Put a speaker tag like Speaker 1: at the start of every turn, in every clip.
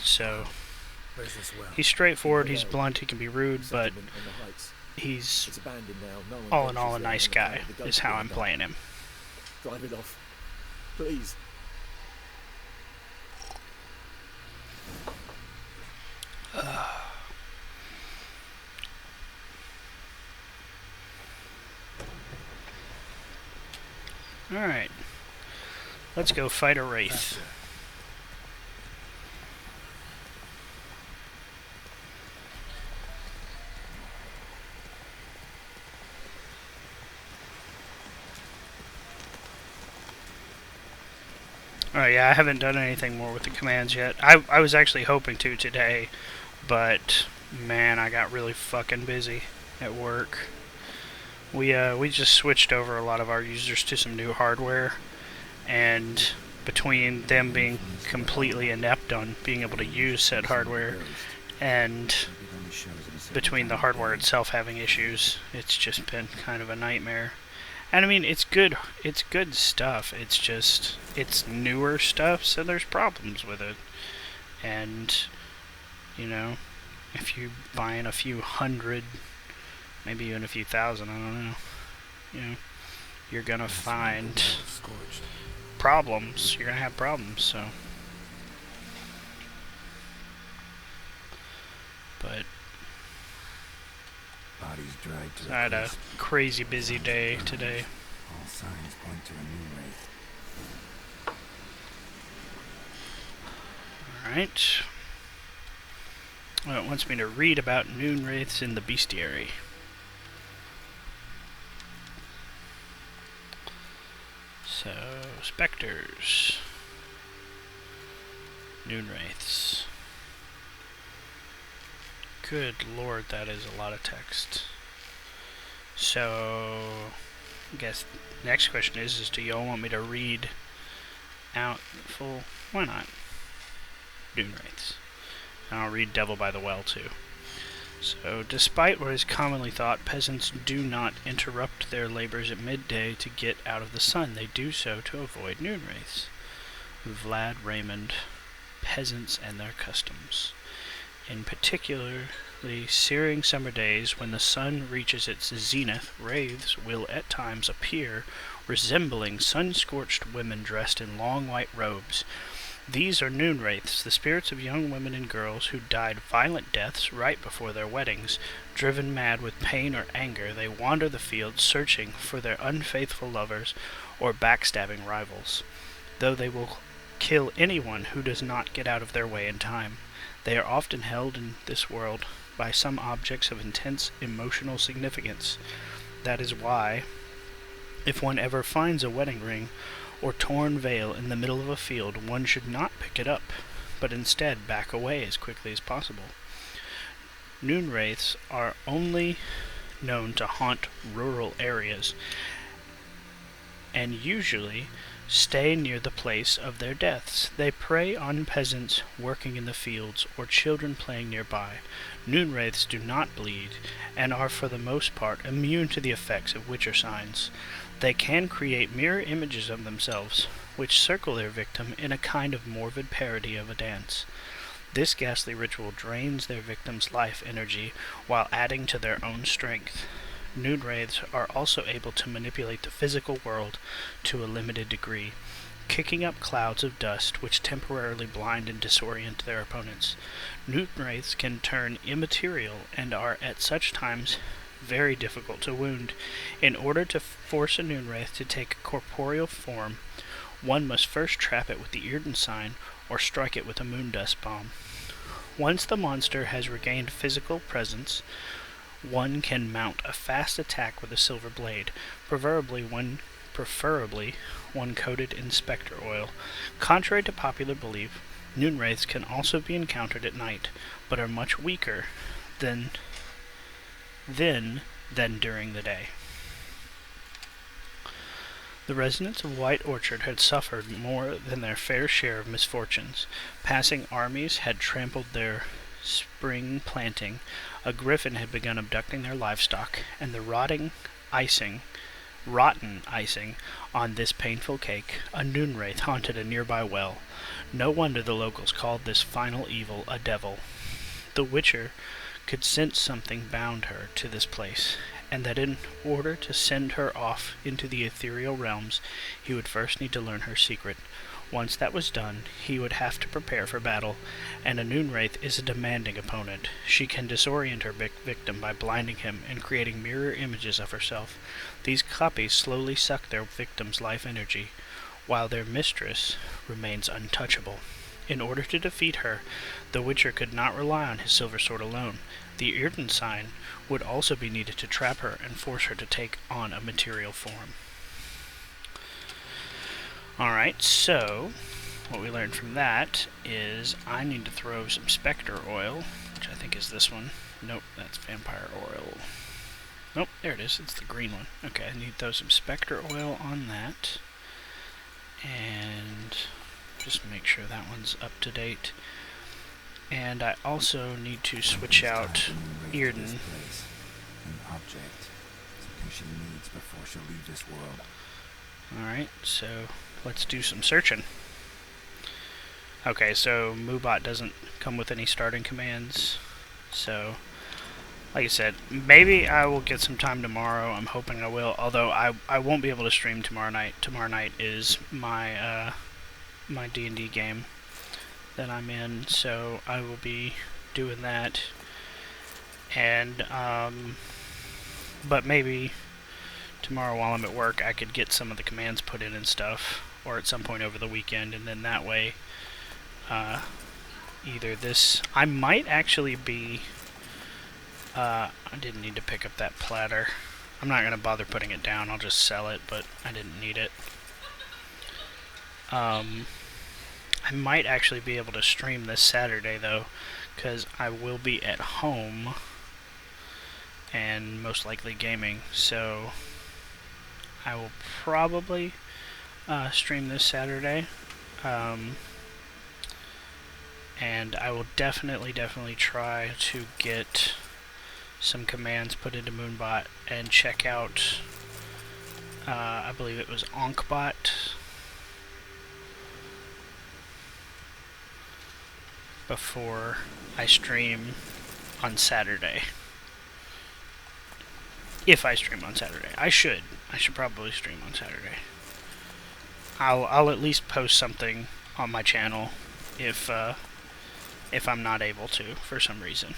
Speaker 1: So
Speaker 2: Where's this well?
Speaker 1: he's straightforward, he's blunt, he can be rude, but
Speaker 2: Settlement on the heights.
Speaker 1: he's
Speaker 2: It's abandoned now. No one
Speaker 1: all in all
Speaker 2: ventures
Speaker 1: a
Speaker 2: there
Speaker 1: nice
Speaker 2: on account
Speaker 1: guy,
Speaker 2: of the
Speaker 1: is
Speaker 2: ghost
Speaker 1: how
Speaker 2: being
Speaker 1: I'm
Speaker 2: dark.
Speaker 1: playing him.
Speaker 2: Drive it off. Please.
Speaker 1: Alright. Let's go fight a wraith.
Speaker 2: Faster.
Speaker 1: Oh yeah, I haven't done anything more with the commands yet. I was actually hoping to today, but man, I got really fucking busy at work. We just switched over a lot of our users to some new hardware, and between them being completely inept on being able to use said hardware, and between the hardware itself having issues, it's just been kind of a nightmare. And I mean, it's good stuff. It's just, it's newer stuff, so there's problems with it. And, you know, if you buy in a few hundred, maybe even a few thousand, I don't know, you know, you're gonna find problems. You're gonna have problems, so. But
Speaker 3: Bodies dragged to
Speaker 1: I had a crazy busy day today.
Speaker 3: All signs point to a new wraith.
Speaker 1: Alright. Well, it wants me to read about noon wraiths in the bestiary. So, specters. Noon wraiths. Good lord, that is a lot of text. So, I guess next question is do y'all want me to read out full? Why not? Noon wraiths. And I'll read Devil by the Well too. So, despite what is commonly thought, peasants do not interrupt their labors at midday to get out of the sun. They do so to avoid noon wraiths. Vlad Raymond, Peasants and Their Customs. In particularly searing summer days, when the sun reaches its zenith, wraiths will at times appear, resembling sun-scorched women dressed in long white robes. These are noon wraiths, the spirits of young women and girls who died violent deaths right before their weddings. Driven mad with pain or anger, they wander the fields searching for their unfaithful lovers or backstabbing rivals, though they will kill anyone who does not get out of their way in time. They are often held in this world by some objects of intense emotional significance. That is why, if one ever finds a wedding ring or torn veil in the middle of a field, one should not pick it up, but instead back away as quickly as possible. Noon wraiths are only known to haunt rural areas, and usually stay near the place of their deaths. They prey on peasants working in the fields or children playing nearby. Noon wraiths do not bleed and are for the most part immune to the effects of witcher signs. They can create mirror images of themselves, which circle their victim in a kind of morbid parody of a dance. This ghastly ritual drains their victim's life energy while adding to their own strength. Noon wraiths are also able to manipulate the physical world to a limited degree, kicking up clouds of dust which temporarily blind and disorient their opponents. Noon wraiths can turn immaterial and are at such times very difficult to wound. In order to force a noon wraith to take a corporeal form, one must first trap it with the Yrden sign or strike it with a moondust bomb. Once the monster has regained physical presence, one can mount a fast attack with a silver blade, preferably one coated in spectre oil. Contrary to popular belief, noon wraiths can also be encountered at night, but are much weaker than during the day. The residents of White Orchard had suffered more than their fair share of misfortunes. Passing armies had trampled their spring planting, a griffin had begun abducting their livestock, and the rotting icing rotten icing on this painful cake, a noon wraith haunted a nearby well. No wonder the locals called this final evil a devil. The Witcher could sense something bound her to this place, and that in order to send her off into the ethereal realms, he would first need to learn her secret. Once that was done, he would have to prepare for battle, and a noon wraith is a demanding opponent. She can disorient her victim by blinding him and creating mirror images of herself. These copies slowly suck their victim's life energy, while their mistress remains untouchable. In order to defeat her, the Witcher could not rely on his silver sword alone. The Yrden sign would also be needed to trap her and force her to take on a material form. Alright, so what we learned from that is I need to throw some Spectre oil, which I think is this one. Nope, that's Vampire oil. Nope, there it is. It's the green one. Okay, I need to throw some Spectre oil on that. And just make sure that one's up to date. And I also need to switch out Yrden.
Speaker 3: An object. Something she needs before she'll leave this world.
Speaker 1: Alright, so let's do some searching. Okay, so Moobot doesn't come with any starting commands. So, like I said, maybe I will get some time tomorrow. I'm hoping I will, although I won't be able to stream tomorrow night. Tomorrow night is my my D&D game that I'm in, so I will be doing that. And, but maybe tomorrow while I'm at work I could get some of the commands put in and stuff, or at some point over the weekend, and then that way, either this, I might actually be, I didn't need to pick up that platter. I'm not going to bother putting it down, I'll just sell it, but I didn't need it. I might actually be able to stream this Saturday, though, because I will be at home, and most likely gaming, so I will probably stream this Saturday, and I will definitely try to get some commands put into Moonbot and check out, I believe it was Onkbot, before I stream on Saturday. If I stream on Saturday. I should probably stream on Saturday. I'll at least post something on my channel if I'm not able to for some reason.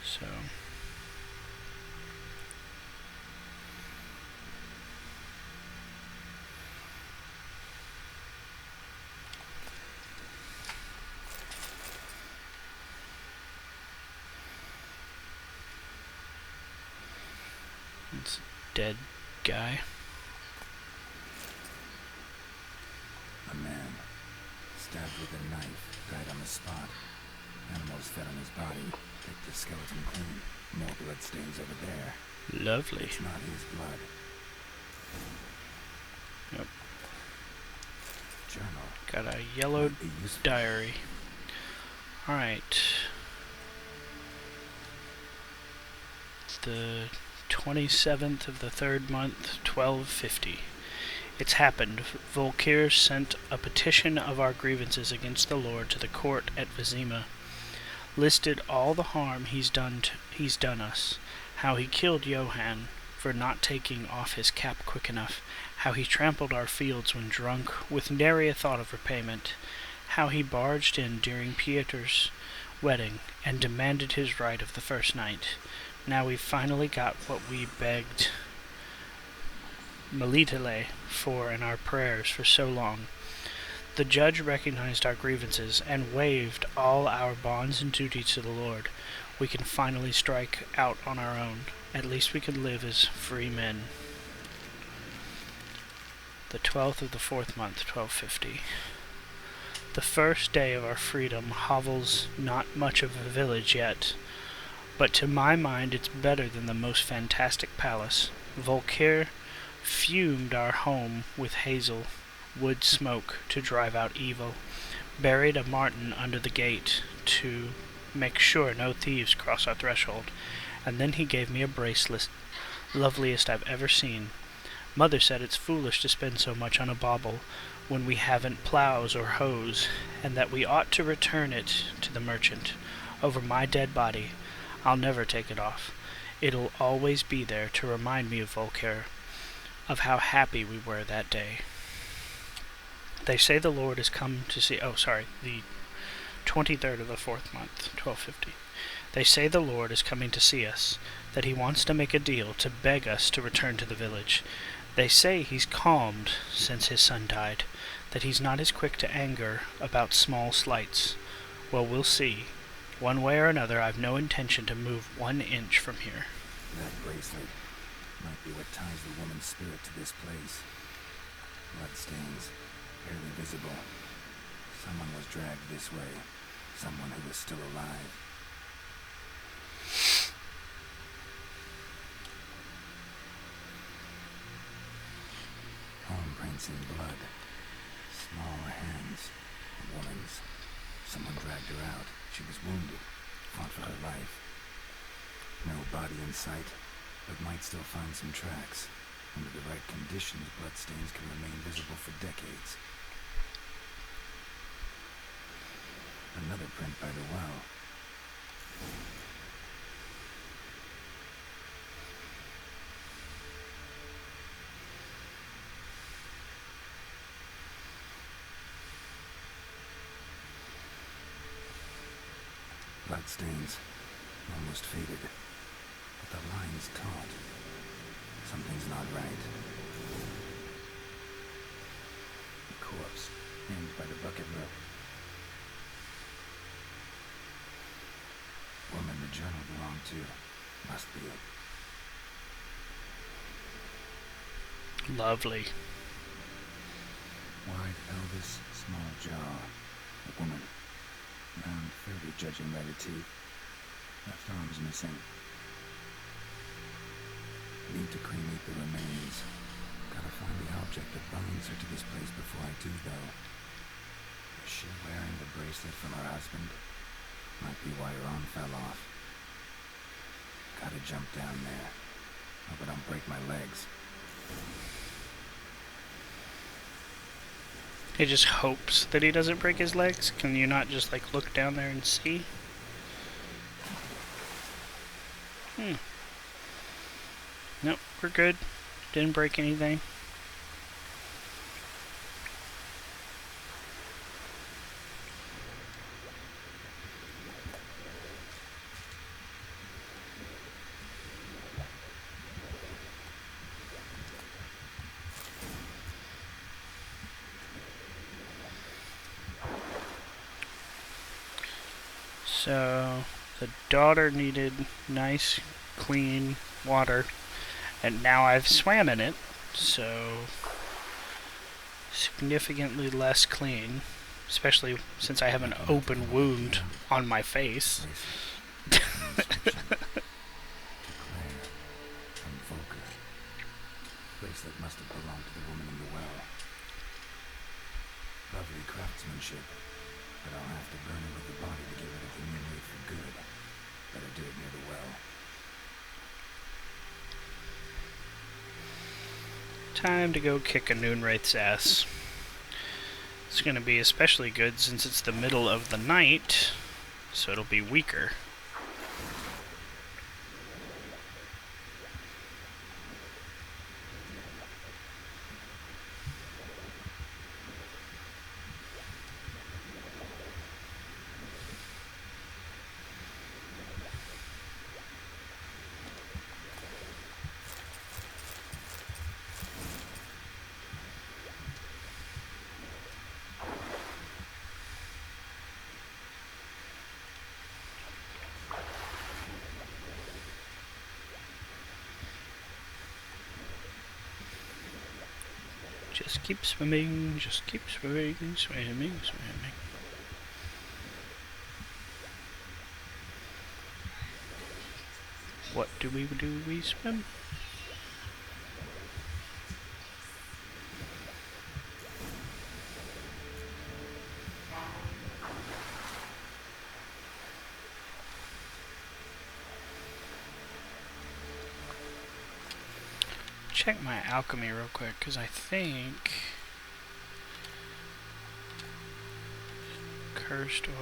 Speaker 1: So it's a dead guy.
Speaker 3: A man, stabbed with a knife, died on the spot. Animals fed on his body, picked the skeleton clean. More bloodstains over there.
Speaker 1: Lovely.
Speaker 3: It's not his blood.
Speaker 1: Yep.
Speaker 3: Journal.
Speaker 1: Got a yellow
Speaker 3: Might be useful.
Speaker 1: diary. Alright. The 27th of the 3rd month, 1250. It's happened. Volkir sent a petition of our grievances against the Lord to the court at Vizima. Listed all the harm he's done us. How he killed Johann for not taking off his cap quick enough. How he trampled our fields when drunk, with nary a thought of repayment. How he barged in during Pieter's wedding and demanded his right of the first night. Now we've finally got what we begged Melitele for in our prayers for so long. The judge recognized our grievances and waived all our bonds and duties to the Lord. We can finally strike out on our own. At least we can live as free men. The 12th of the 4th month, 1250. The first day of our freedom hovels not much of a village yet, but to my mind it's better than the most fantastic palace. Volkir fumed our home with hazel wood smoke to drive out evil, buried a marten under the gate to make sure no thieves cross our threshold, and then he gave me a bracelet loveliest I've ever seen. Mother said it's foolish to spend so much on a bauble when we haven't plows or hoes, and that we ought to return it to the merchant. Over my dead body, I'll never take it off. It'll always be there to remind me of Volcare, of how happy we were that day. They say the Lord has come to see... the 23rd of the 4th month, 1250. They say the Lord is coming to see us, that he wants to make a deal to beg us to return to the village. They say he's calmed since his son died, that he's not as quick to anger about small slights. Well, we'll see. One way or another, I've no intention to move 1 inch from here.
Speaker 3: That bracelet might be what ties the woman's spirit to this place. Bloodstains, barely visible. Someone was dragged this way. Someone who was still alive. Palm prints in blood. Small hands. A woman's. Someone dragged her out. She was wounded. Fought for her life. No body in sight, but might still find some tracks. Under the right conditions, bloodstains can remain visible for decades. Another print by the well. Bloodstains, almost faded, but the line's taut. Something's not right. The corpse, hanged by the bucket rope. Woman the journal belonged to. Must be it.
Speaker 1: Lovely.
Speaker 3: Wide pelvis, small jaw. A woman. Around 30, judging by the teeth. Left arm's missing. Need to cremate the remains. Gotta find the object that binds her to this place before I do, though. Is she wearing the bracelet from her husband? Might be why her arm fell off. Gotta jump down there. Hope I don't break my legs.
Speaker 1: He just hopes that he doesn't break his legs. Can you not just, look down there and see? Nope, we're good. Didn't break anything. So, the daughter needed nice, clean water, and now I've swam in it, so significantly less clean, especially since I have an open wound on my face.
Speaker 3: Bracelet must have belonged to the woman in the well. Lovely craftsmanship. But I'll have to burn it with the body to get rid of the new wraith for good. Better do it near the well.
Speaker 1: Time to go kick a Noonwraith's ass. It's going to be especially good since it's the middle of the night, so it'll be weaker. Just keep swimming, just keep swimming, swimming, swimming. What do? We swim? check my alchemy real quick, because I think... Cursed oil...